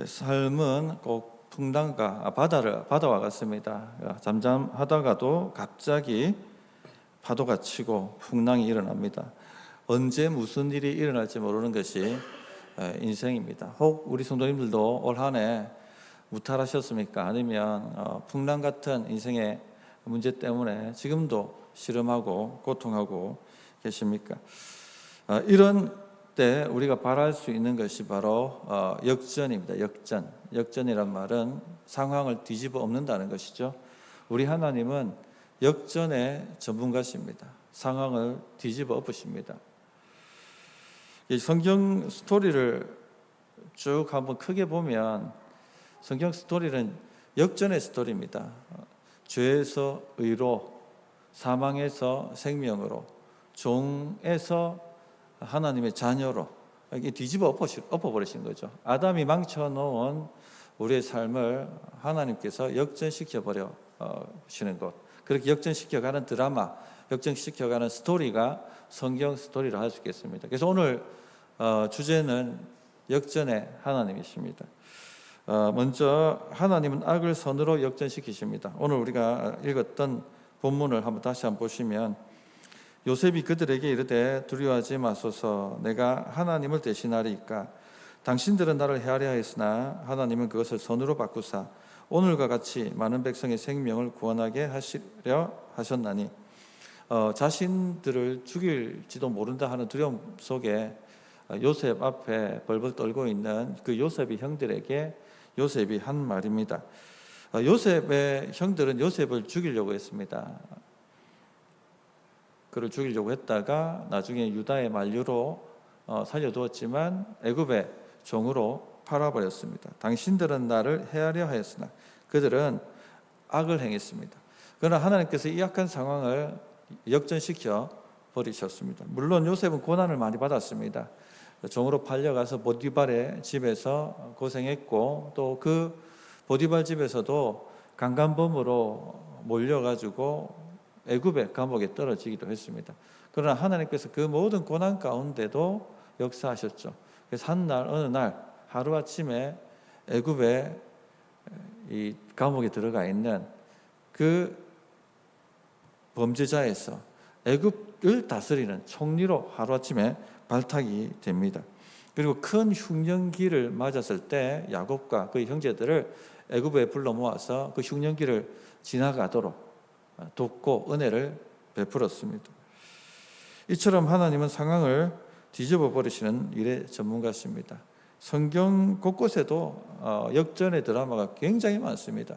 삶은 꼭 풍랑과 바다와 같습니다. 잠잠하다가도 갑자기 파도가 치고 풍랑이 일어납니다. 언제 무슨 일이 일어날지 모르는 것이 인생입니다. 혹 우리 성도님들도 올 한 해 무탈하셨습니까? 아니면 풍랑 같은 인생의 문제 때문에 지금도 씨름하고 고통하고 계십니까? 이런 때 우리가 바랄 수 있는 것이 바로 역전입니다. 역전이란 말은 상황을 뒤집어 엎는다는 것이죠. 우리 하나님은 역전의 전문가십니다. 상황을 뒤집어 엎으십니다. 이 성경 스토리를 쭉 한번 크게 보면 성경 스토리는 역전의 스토리입니다. 죄에서 의로, 사망에서 생명으로, 종에서 하나님의 자녀로 이게 뒤집어 엎어버리신 거죠. 아담이 망쳐놓은 우리의 삶을 하나님께서 역전시켜 버리시는 것, 그렇게 역전시켜가는 드라마, 역전시켜가는 스토리가 성경 스토리로 할 수 있겠습니다. 그래서 오늘 주제는 역전의 하나님이십니다. 먼저 하나님은 악을 선으로 역전시키십니다. 오늘 우리가 읽었던 본문을 다시 한번 보시면 요셉이 그들에게 이르되 두려워하지 마소서 내가 하나님을 대신하리이까 당신들은 나를 헤아려 하였으나 하나님은 그것을 선으로 바꾸사 오늘과 같이 많은 백성의 생명을 구원하게 하시려 하셨나니 자신들을 죽일지도 모른다 하는 두려움 속에 요셉 앞에 벌벌 떨고 있는 그 요셉의 형들에게 요셉이 한 말입니다. 요셉의 형들은 요셉을 죽이려고 했습니다. 그를 죽이려고 했다가 나중에 유다의 만류로 살려두었지만 애굽의 종으로 팔아버렸습니다. 당신들은 나를 헤아려 하였으나 그들은 악을 행했습니다. 그러나 하나님께서 이 악한 상황을 역전시켜 버리셨습니다. 물론 요셉은 고난을 많이 받았습니다. 종으로 팔려가서 보디발의 집에서 고생했고 또 그 보디발 집에서도 강간범으로 몰려가지고 애굽의 감옥에 떨어지기도 했습니다. 그러나 하나님께서 그 모든 고난 가운데도 역사하셨죠. 그래서 어느 날 하루아침에 애굽의 이 감옥에 들어가 있는 그 범죄자에서 애굽을 다스리는 총리로 하루아침에 발탁이 됩니다. 그리고 큰 흉년기를 맞았을 때 야곱과 그의 형제들을 애굽에 불러 모아서 그 흉년기를 지나가도록 돕고 은혜를 베풀었습니다. 이처럼 하나님은 상황을 뒤집어 버리시는 일의 전문가십니다. 성경 곳곳에도 역전의 드라마가 굉장히 많습니다.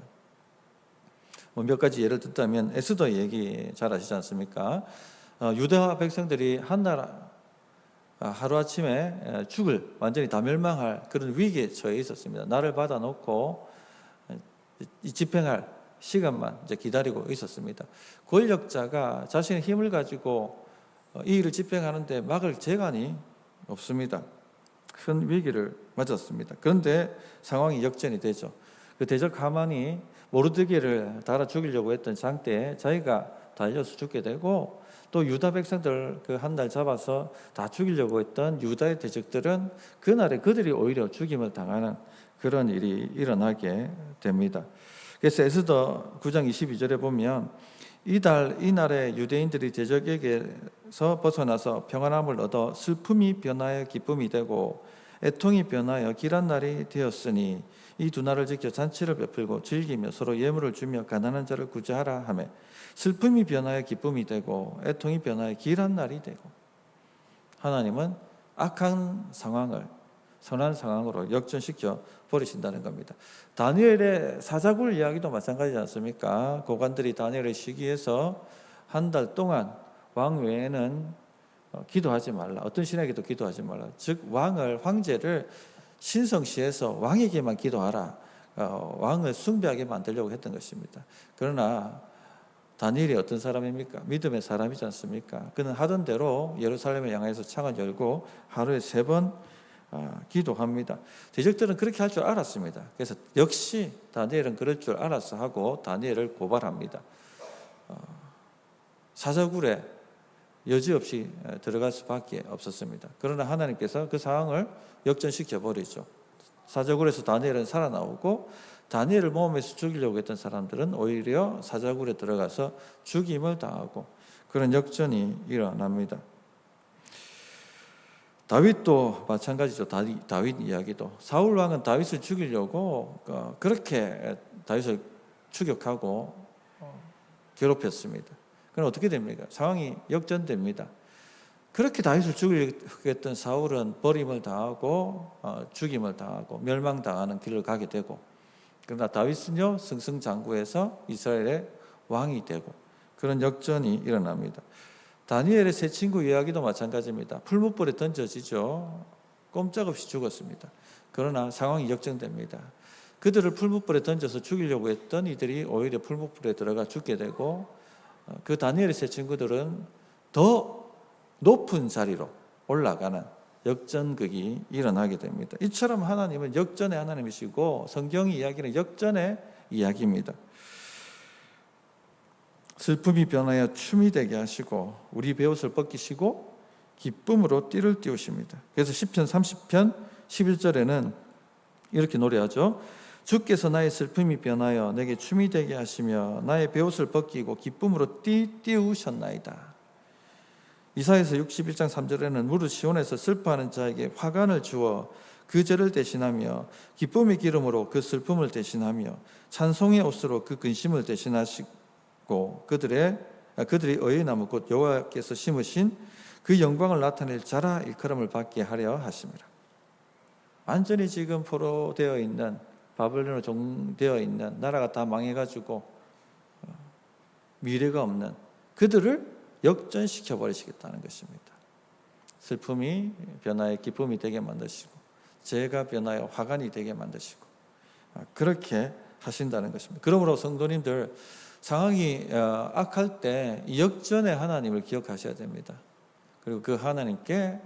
몇 가지 예를 듣자면 에스더 얘기 잘 아시지 않습니까? 유다 백성들이 한나라 하루아침에 완전히 다 멸망할 그런 위기에 처해 있었습니다. 나를 받아놓고 집행할 시간만 이제 기다리고 있었습니다. 권력자가 자신의 힘을 가지고 이 일을 집행하는데 막을 재간이 없습니다. 큰 위기를 맞았습니다. 그런데 상황이 역전이 되죠. 그 대적 하만이 모르드게를 달아 죽이려고 했던 장대에 자기가 달려서 죽게 되고 또 유다 백성들 그 한 달 잡아서 다 죽이려고 했던 유다의 대적들은 그날에 그들이 오히려 죽임을 당하는 그런 일이 일어나게 됩니다. 그래서 에스더 9장 22절에 보면 이날에 유대인들이 대적에게서 벗어나서 평안함을 얻어 슬픔이 변하여 기쁨이 되고 애통이 변하여 길한 날이 되었으니 이 두 날을 지켜 잔치를 베풀고 즐기며 서로 예물을 주며 가난한 자를 구제하라 하며 슬픔이 변하여 기쁨이 되고 애통이 변하여 길한 날이 되고 하나님은 악한 상황을 선한 상황으로 역전시켜 버리신다는 겁니다. 다니엘의 사자굴 이야기도 마찬가지지 않습니까? 고관들이 다니엘의 시기에서 한 달 동안 왕 외에는 기도하지 말라. 어떤 신에게도 기도하지 말라. 즉 황제를 신성시해서 왕에게만 기도하라. 왕을 숭배하게 만들려고 했던 것입니다. 그러나 다니엘이 어떤 사람입니까? 믿음의 사람이지 않습니까? 그는 하던 대로 예루살렘을 향해서 창을 열고 하루에 3번 기도합니다. 대적들은 그렇게 할 줄 알았습니다. 그래서 역시 다니엘은 그럴 줄 알아서 하고 다니엘을 고발합니다. 사자굴에 여지없이 들어갈 수밖에 없었습니다. 그러나 하나님께서 그 상황을 역전시켜 버리죠. 사자굴에서 다니엘은 살아나오고 다니엘을 모함해서 죽이려고 했던 사람들은 오히려 사자굴에 들어가서 죽임을 당하고 그런 역전이 일어납니다. 다윗도 마찬가지죠. 다윗 이야기도 사울 왕은 다윗을 죽이려고 그렇게 다윗을 추격하고 괴롭혔습니다. 그럼 어떻게 됩니까? 상황이 역전됩니다. 그렇게 다윗을 죽이려고 했던 사울은 버림을 당하고 죽임을 당하고 멸망당하는 길을 가게 되고, 그러나 다윗은요 승승장구해서 이스라엘의 왕이 되고 그런 역전이 일어납니다. 다니엘의 세 친구 이야기도 마찬가지입니다. 풀무불에 던져지죠. 꼼짝없이 죽었습니다. 그러나 상황이 역전됩니다. 그들을 풀무불에 던져서 죽이려고 했던 이들이 오히려 풀무불에 들어가 죽게 되고, 그 다니엘의 세 친구들은 더 높은 자리로 올라가는 역전극이 일어나게 됩니다. 이처럼 하나님은 역전의 하나님이시고 성경이 이야기는 역전의 이야기입니다. 슬픔이 변하여 춤이 되게 하시고 우리 베옷을 벗기시고 기쁨으로 띠를 띄우십니다. 그래서 시편 30편 11절에는 이렇게 노래하죠. 주께서 나의 슬픔이 변하여 내게 춤이 되게 하시며 나의 베옷을 벗기고 기쁨으로 띄우셨나이다. 이사야서 61장 3절에는 무릇 시온에서 슬퍼하는 자에게 화관을 주어 그 죄를 대신하며 기쁨의 기름으로 그 슬픔을 대신하며 찬송의 옷으로 그 근심을 대신하시고 그들이 의의 나무 곧 여호와께서 심으신 그 영광을 나타낼 자라 일컬음을 받게 하려 하심이라. 완전히 지금 포로되어 있는 바벨론으로 종되어 있는 나라가 다 망해가지고 미래가 없는 그들을 역전시켜 버리시겠다는 것입니다. 슬픔이 변화의 기쁨이 되게 만드시고 죄가 변화의 화관이 되게 만드시고 그렇게 하신다는 것입니다. 그러므로 성도님들 상황이 악할 때 역전의 하나님을 기억하셔야 됩니다. 그리고 그 하나님께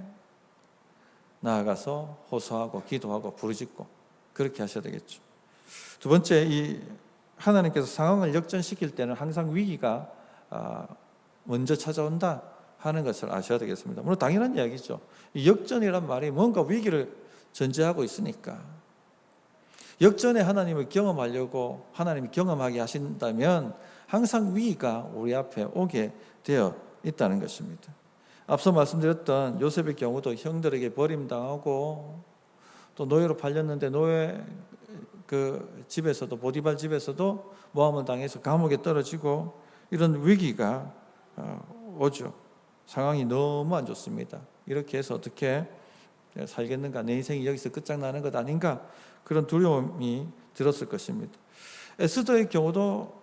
나아가서 호소하고 기도하고 부르짖고 그렇게 하셔야 되겠죠. 두 번째, 이 하나님께서 상황을 역전시킬 때는 항상 위기가 먼저 찾아온다 하는 것을 아셔야 되겠습니다. 물론 당연한 이야기죠. 이 역전이란 말이 뭔가 위기를 전제하고 있으니까 역전의 하나님을 경험하려고 하나님이 경험하게 하신다면 항상 위기가 우리 앞에 오게 되어 있다는 것입니다. 앞서 말씀드렸던 요셉의 경우도 형들에게 버림당하고 또 노예로 팔렸는데 노예 그 집에서도 보디발 집에서도 모함을 당해서 감옥에 떨어지고 이런 위기가 오죠. 상황이 너무 안 좋습니다. 이렇게 해서 어떻게 살겠는가, 내 인생이 여기서 끝장나는 것 아닌가, 그런 두려움이 들었을 것입니다. 에스더의 경우도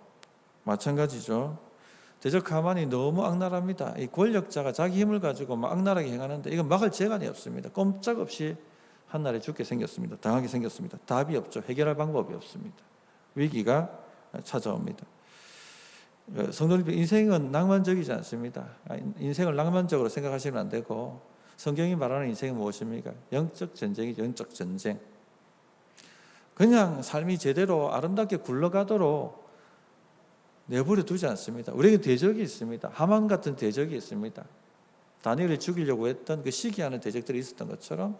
마찬가지죠. 대적 하만이 너무 악랄합니다. 이 권력자가 자기 힘을 가지고 막 악랄하게 행하는데 이건 막을 재간이 없습니다. 꼼짝없이 한날에 죽게 생겼습니다. 당하게 생겼습니다. 답이 없죠. 해결할 방법이 없습니다. 위기가 찾아옵니다. 성도님들, 인생은 낭만적이지 않습니다. 인생을 낭만적으로 생각하시면 안 되고, 성경이 말하는 인생이 무엇입니까? 영적 전쟁이죠. 영적 전쟁. 그냥 삶이 제대로 아름답게 굴러가도록 내버려 두지 않습니다. 우리에게 대적이 있습니다. 하만 같은 대적이 있습니다. 다니엘을 죽이려고 했던 그 시기하는 대적들이 있었던 것처럼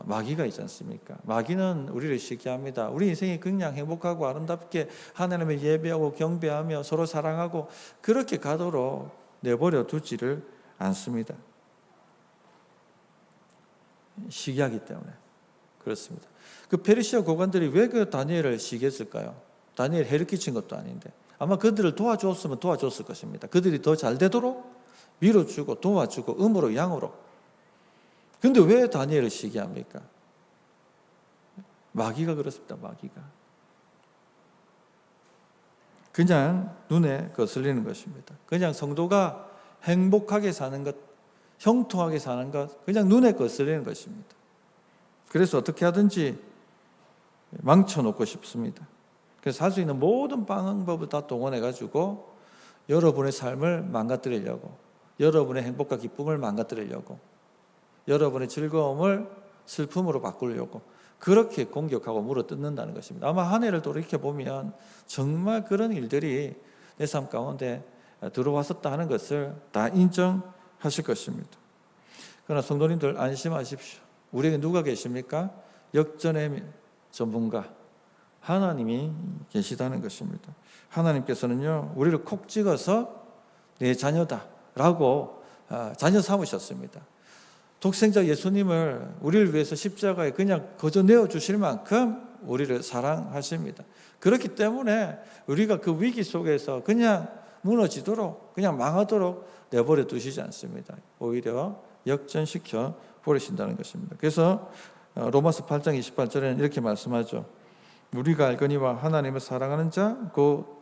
마귀가 있지 않습니까? 마귀는 우리를 시기합니다. 우리 인생이 그냥 행복하고 아름답게 하나님을 예배하고 경배하며 서로 사랑하고 그렇게 가도록 내버려 두지를 않습니다. 시기하기 때문에 그렇습니다. 그 페르시아 고관들이 왜 그 다니엘을 시기했을까요? 다니엘 해를 끼친 것도 아닌데 아마 그들을 도와줬으면 도와줬을 것입니다. 그들이 더 잘 되도록 밀어주고 도와주고 음으로 양으로. 근데 왜 다니엘을 시기합니까? 마귀가 그렇습니다. 마귀가 그냥 눈에 거슬리는 것입니다. 그냥 성도가 행복하게 사는 것, 형통하게 사는 것, 그냥 눈에 거슬리는 것입니다. 그래서 어떻게 하든지 망쳐놓고 싶습니다. 그래서 할 수 있는 모든 방법을 다 동원해가지고 여러분의 삶을 망가뜨리려고, 여러분의 행복과 기쁨을 망가뜨리려고, 여러분의 즐거움을 슬픔으로 바꾸려고 그렇게 공격하고 물어뜯는다는 것입니다. 아마 한 해를 돌이켜보면 정말 그런 일들이 내 삶 가운데 들어왔었다 하는 것을 다 인정하실 것입니다. 그러나 성도님들 안심하십시오. 우리에게 누가 계십니까? 역전의 전문가 하나님이 계시다는 것입니다. 하나님께서는요, 우리를 콕 찍어서 내 자녀다라고 자녀 삼으셨습니다. 독생자 예수님을 우리를 위해서 십자가에 그냥 거저 내어주실 만큼 우리를 사랑하십니다. 그렇기 때문에 우리가 그 위기 속에서 그냥 무너지도록, 그냥 망하도록 내버려 두시지 않습니다. 오히려 역전시켜 버리신다는 것입니다. 그래서 로마서 8장 28절에는 이렇게 말씀하죠. 우리가 알거니와 하나님을 사랑하는 자,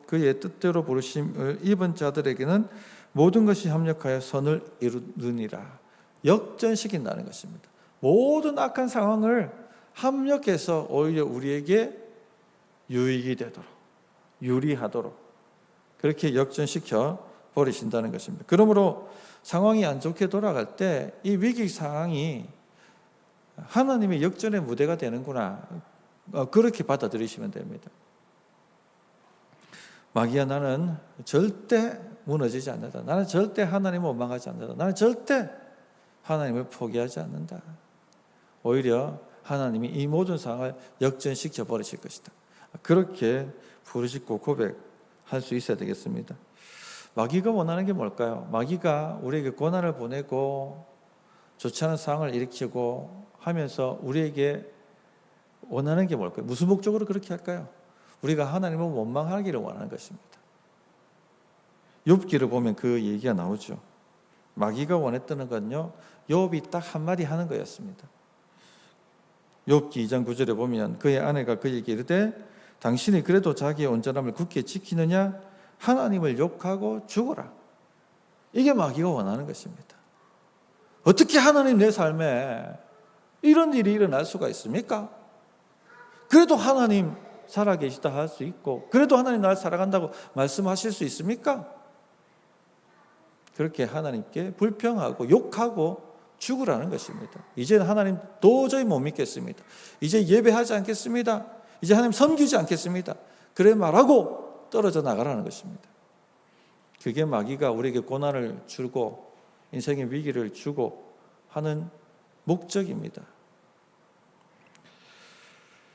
그의 뜻대로 부르심을 입은 자들에게는 모든 것이 합력하여 선을 이루느니라. 역전시킨다는 것입니다. 모든 악한 상황을 합력해서 오히려 우리에게 유익이 되도록, 유리하도록 그렇게 역전시켜 버리신다는 것입니다. 그러므로 상황이 안 좋게 돌아갈 때 이 위기 상황이 하나님의 역전의 무대가 되는구나, 그렇게 받아들이시면 됩니다. 마귀야, 나는 절대 무너지지 않는다. 나는 절대 하나님을 원망하지 않는다. 나는 절대 하나님을 포기하지 않는다. 오히려 하나님이 이 모든 상황을 역전시켜 버리실 것이다. 그렇게 부르짖고 고백할 수 있어야 되겠습니다. 마귀가 원하는 게 뭘까요? 마귀가 우리에게 고난을 보내고 좋지 않은 상황을 일으키고 하면서 우리에게 원하는 게 뭘까요? 무슨 목적으로 그렇게 할까요? 우리가 하나님을 원망하기를 원하는 것입니다. 욥기를 보면 그 얘기가 나오죠. 마귀가 원했던 건요, 욥이 딱 한마디 하는 거였습니다. 욥기 2장 9절에 보면 그의 아내가 그에게 이르되 당신이 그래도 자기의 온전함을 굳게 지키느냐? 하나님을 욕하고 죽어라. 이게 마귀가 원하는 것입니다. 어떻게 하나님 내 삶에 이런 일이 일어날 수가 있습니까? 그래도 하나님 살아계시다 할 수 있고, 그래도 하나님 나를 사랑한다고 말씀하실 수 있습니까? 그렇게 하나님께 불평하고 욕하고 죽으라는 것입니다. 이제는 하나님 도저히 못 믿겠습니다. 이제 예배하지 않겠습니다. 이제 하나님 섬기지 않겠습니다. 그래 말하고 떨어져 나가라는 것입니다. 그게 마귀가 우리에게 고난을 주고 인생의 위기를 주고 하는 목적입니다.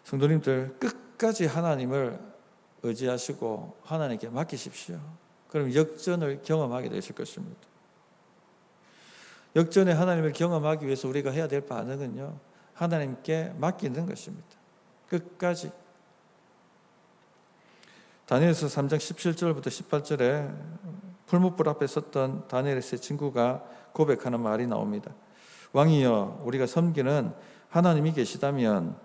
성도님들, 끝까지 하나님을 의지하시고 하나님께 맡기십시오. 그럼 역전을 경험하게 되실 것입니다. 역전의 하나님을 경험하기 위해서 우리가 해야 될 반응은요, 하나님께 맡기는 것입니다. 끝까지. 다니엘서 3장 17절부터 18절에 풀무불 앞에 섰던 다니엘의 세 친구가 고백하는 말이 나옵니다. 왕이여, 우리가 섬기는 하나님이 계시다면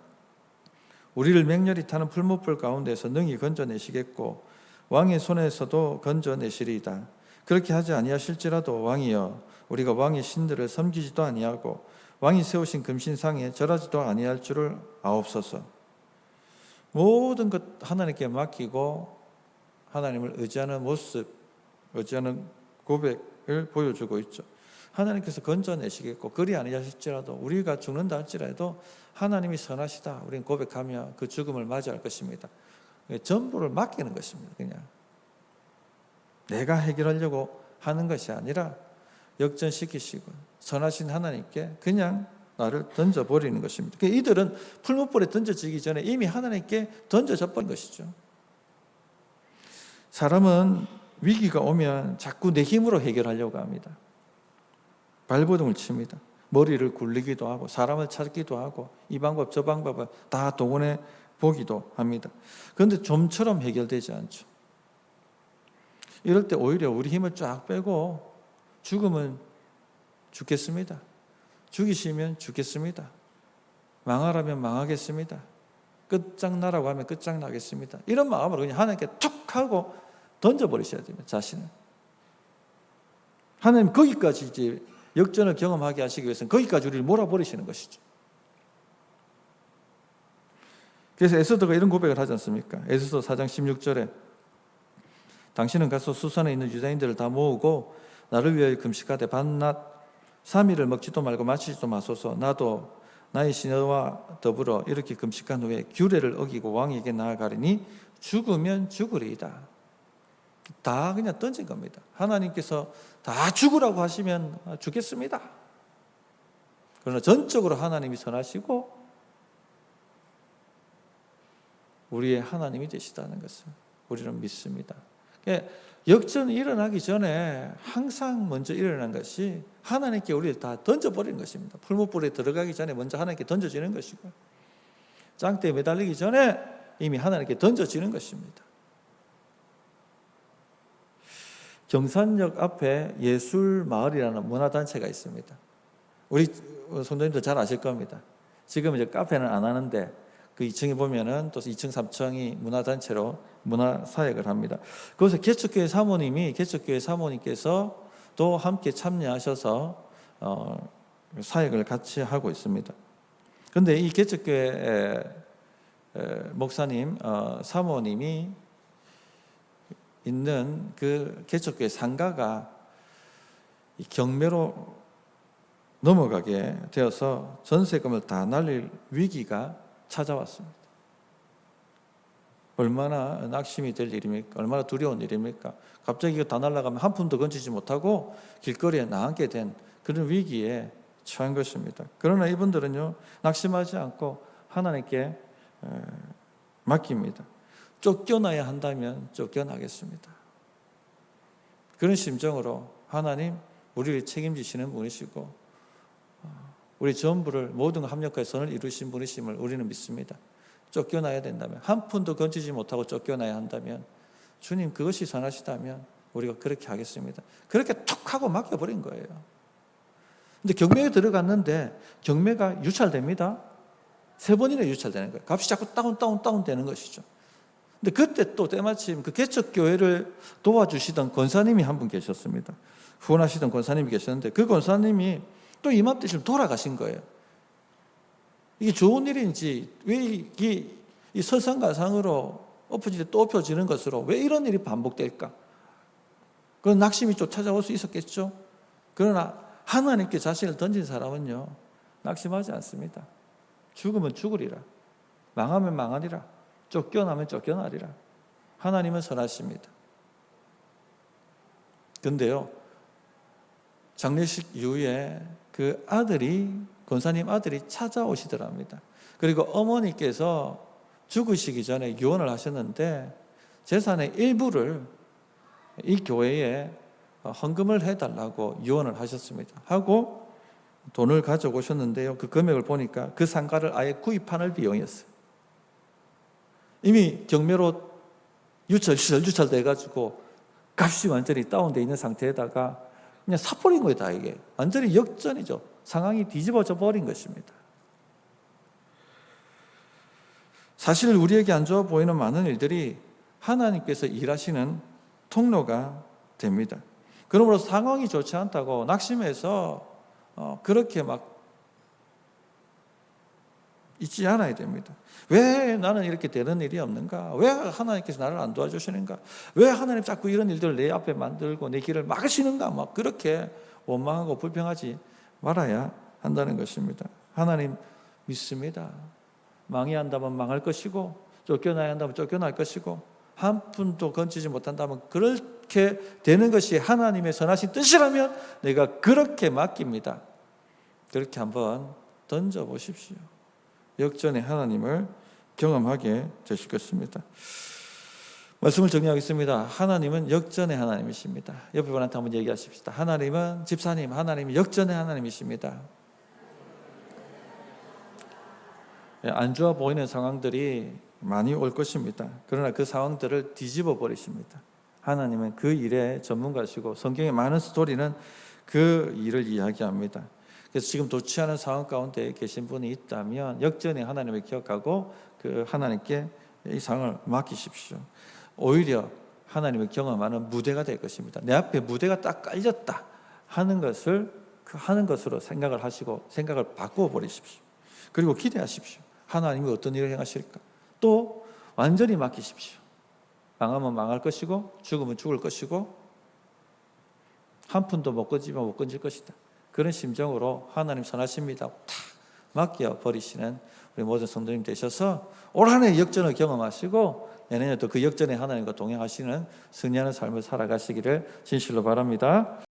우리를 맹렬히 타는 풀무불 가운데서 능히 건져내시겠고 왕의 손에서도 건져내시리이다. 그렇게 하지 아니하실지라도 왕이여, 우리가 왕의 신들을 섬기지도 아니하고 왕이 세우신 금신상에 절하지도 아니할 줄을 아옵소서. 모든 것 하나님께 맡기고 하나님을 의지하는 모습, 의지하는 고백을 보여주고 있죠. 하나님께서 건져내시겠고 그리 아니하실지라도 우리가 죽는다 할지라도 하나님이 선하시다, 우리는 고백하며 그 죽음을 맞이할 것입니다. 전부를 맡기는 것입니다. 그냥 내가 해결하려고 하는 것이 아니라 역전시키시고 선하신 하나님께 그냥 나를 던져버리는 것입니다. 이들은 풀무불에 던져지기 전에 이미 하나님께 던져져 버린 것이죠. 사람은 위기가 오면 자꾸 내 힘으로 해결하려고 합니다. 발버둥을 칩니다. 머리를 굴리기도 하고 사람을 찾기도 하고 이 방법 저 방법을 다 동원해 보기도 합니다. 그런데 좀처럼 해결되지 않죠. 이럴 때 오히려 우리 힘을 쫙 빼고 죽으면 죽겠습니다. 죽이시면 죽겠습니다. 망하라면 망하겠습니다. 끝장나라고 하면 끝장나겠습니다. 이런 마음으로 그냥 하나님께 툭 하고 던져버리셔야 됩니다. 자신을. 하나님 거기까지 이제 역전을 경험하게 하시기 위해서는 거기까지 우리를 몰아버리시는 것이죠. 그래서 에스더가 이런 고백을 하지 않습니까? 에스더 4장 16절에 당신은 가서 수산에 있는 유다인들을 다 모으고 나를 위하여 금식하되 밤낮 3일을 먹지도 말고 마시지도 마소서. 나도 나의 시녀와 더불어 이렇게 금식한 후에 규례를 어기고 왕에게 나아가리니 죽으면 죽으리이다. 다 그냥 던진 겁니다. 하나님께서 다 죽으라고 하시면 죽겠습니다. 그러나 전적으로 하나님이 선하시고 우리의 하나님이 되시다는 것을 우리는 믿습니다. 그러니까 역전이 일어나기 전에 항상 먼저 일어난 것이 하나님께 우리를 다 던져버리는 것입니다. 풀무불에 들어가기 전에 먼저 하나님께 던져지는 것이고, 짱대에 매달리기 전에 이미 하나님께 던져지는 것입니다. 경산역 앞에 예술마을이라는 문화단체가 있습니다. 우리 성도님도 잘 아실 겁니다. 지금 이제 카페는 안 하는데 그 2층에 보면은 또 2층, 3층이 문화단체로 문화사역을 합니다. 그것에 개척교회 사모님께서 또 함께 참여하셔서 사역을 같이 하고 있습니다. 그런데 이 개척교회 목사님, 사모님이 있는 그 개척교회 상가가 경매로 넘어가게 되어서 전세금을 다 날릴 위기가 찾아왔습니다. 얼마나 낙심이 될 일입니까? 얼마나 두려운 일입니까? 갑자기 이거 다 날아가면 한 푼도 건지지 못하고 길거리에 나앉게 된 그런 위기에 처한 것입니다. 그러나 이분들은요, 낙심하지 않고 하나님께 맡깁니다. 쫓겨나야 한다면 쫓겨나겠습니다. 그런 심정으로 하나님, 우리를 책임지시는 분이시고 우리 전부를 모든 합력하여 선을 이루신 분이심을 우리는 믿습니다. 쫓겨나야 된다면, 한 푼도 건지지 못하고 쫓겨나야 한다면, 주님 그것이 선하시다면 우리가 그렇게 하겠습니다. 그렇게 툭 하고 맡겨버린 거예요. 근데 경매에 들어갔는데 경매가 유찰됩니다. 3번이나 유찰되는 거예요. 값이 자꾸 다운 되는 것이죠. 근데 그때 또 때마침 그 개척교회를 도와주시던 권사님이 한 분 계셨습니다. 후원하시던 권사님이 계셨는데 그 권사님이 또 이맘때쯤 돌아가신 거예요. 이게 좋은 일인지, 왜 이게 이 설상가상으로 엎어질 때 또 엎어지는 것으로 왜 이런 일이 반복될까? 그런 낙심이 좀 찾아올 수 있었겠죠. 그러나 하나님께 자신을 던진 사람은요, 낙심하지 않습니다. 죽으면 죽으리라, 망하면 망하리라, 쫓겨나면 쫓겨나리라. 하나님은 선하십니다. 그런데요, 장례식 이후에 그 아들이, 권사님 아들이 찾아오시더랍니다. 그리고 어머니께서 죽으시기 전에 유언을 하셨는데 재산의 일부를 이 교회에 헌금을 해달라고 유언을 하셨습니다. 하고 돈을 가져오셨는데요, 그 금액을 보니까 그 상가를 아예 구입하는 비용이었어요. 이미 경매로 유찰돼가지고 값이 완전히 다운되어 있는 상태에다가 그냥 사버린 거예요, 다 이게. 완전히 역전이죠. 상황이 뒤집어져 버린 것입니다. 사실 우리에게 안 좋아 보이는 많은 일들이 하나님께서 일하시는 통로가 됩니다. 그러므로 상황이 좋지 않다고 낙심해서 그렇게 막 잊지 않아야 됩니다. 왜 나는 이렇게 되는 일이 없는가? 왜 하나님께서 나를 안 도와주시는가? 왜 하나님 자꾸 이런 일들을 내 앞에 만들고 내 길을 막으시는가? 막 그렇게 원망하고 불평하지 말아야 한다는 것입니다. 하나님 믿습니다. 망해야 한다면 망할 것이고, 쫓겨나야 한다면 쫓겨날 것이고, 한 푼도 건지지 못한다면 그렇게 되는 것이 하나님의 선하신 뜻이라면 내가 그렇게 맡깁니다. 그렇게 한번 던져보십시오. 역전의 하나님을 경험하게 되실 것입니다. 말씀을 정리하겠습니다. 하나님은 역전의 하나님이십니다. 옆에 분한테 한번 얘기하십시다. 하나님은, 집사님, 하나님은 역전의 하나님이십니다. 안 좋아 보이는 상황들이 많이 올 것입니다. 그러나 그 상황들을 뒤집어 버리십니다. 하나님은 그 일의 전문가시고 성경의 많은 스토리는 그 일을 이야기합니다. 그래서 지금 좋지 않은 상황 가운데 계신 분이 있다면 역전의 하나님을 기억하고 그 하나님께 이 상황을 맡기십시오. 오히려 하나님을 경험하는 무대가 될 것입니다. 내 앞에 무대가 딱 깔렸다 하는 것으로 생각을 하시고 생각을 바꾸어 버리십시오. 그리고 기대하십시오. 하나님이 어떤 일을 행하실까? 또 완전히 맡기십시오. 망하면 망할 것이고 죽으면 죽을 것이고 한 푼도 못 건지면 못 건질 것이다. 그런 심정으로 하나님 선하십니다. 탁 맡겨 버리시는 우리 모든 성도님 되셔서 올 한 해 역전을 경험하시고 내년에도 그 역전의 하나님과 동행하시는 승리하는 삶을 살아가시기를 진실로 바랍니다.